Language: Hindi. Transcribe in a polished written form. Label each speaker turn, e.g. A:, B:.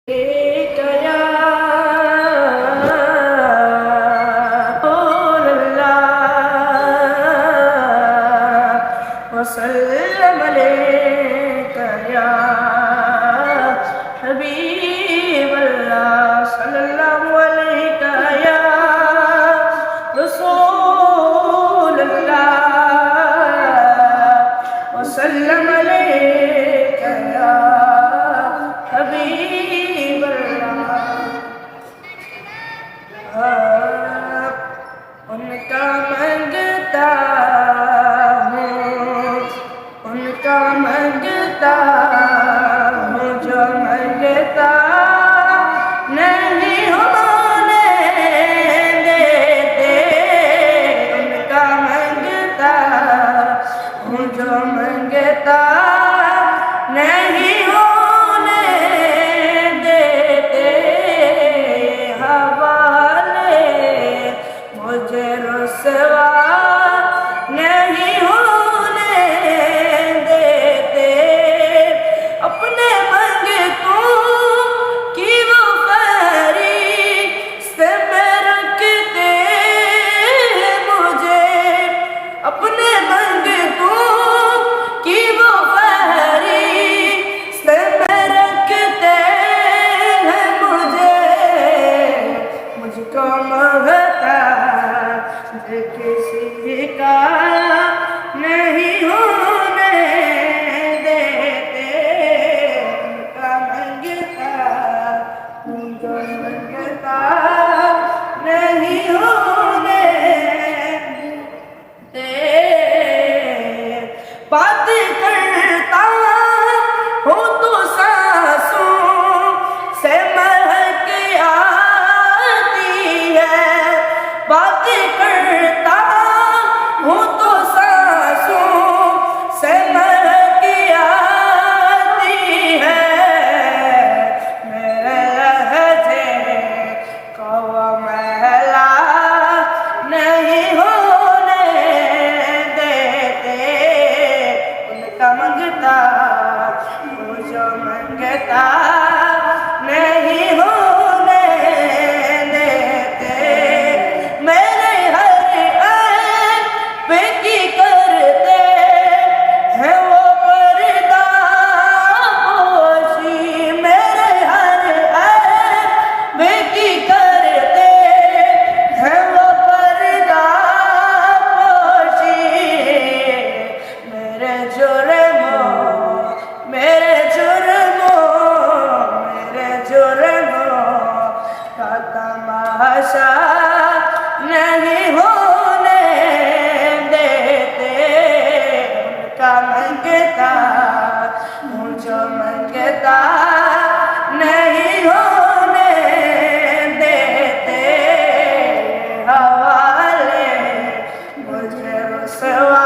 A: या वसल्लम अलैका या हबीबल्लाह सल्लल्लाहु अलैका या रसूलल्लाह वसल्लम अलैका या हबीबल्लाह। उनका मंगता उनका मंगता हूँ जो मंगता नहीं होने देते। उनका मंगता हूँ जो मंगता नहीं होने देते। हवाले मुझे रुसवा नहीं होने देते। अपने मंगतों की वो फहरिस्त में रखते हैं मुझे। अपने मंगतों की वो फहरिस्त में रखते हैं मुझे। मुझको मोहताज किसी का नहीं होने देते। उनका मंगता उनको मंगता नहीं होने देते। बात करता हूँ तो सांसों से महक आती है। बात करता हूँ तो सांसों से महक आती है। मेरे लहजे को वो महला नहीं होने देते। उनका मंगता वो जो मंगता नहीं होने देते। मेरे हर ऐब की करते हैं वो पर्दा पोशी। मेरे हर ऐब की करते हैं वो पर्दा पोशी। मेरे जुर्मों का तमाशा नहीं होने देते। उनका मंगता हूँ जो मंगता नहीं होने देते। हवाले मुझे रुसवा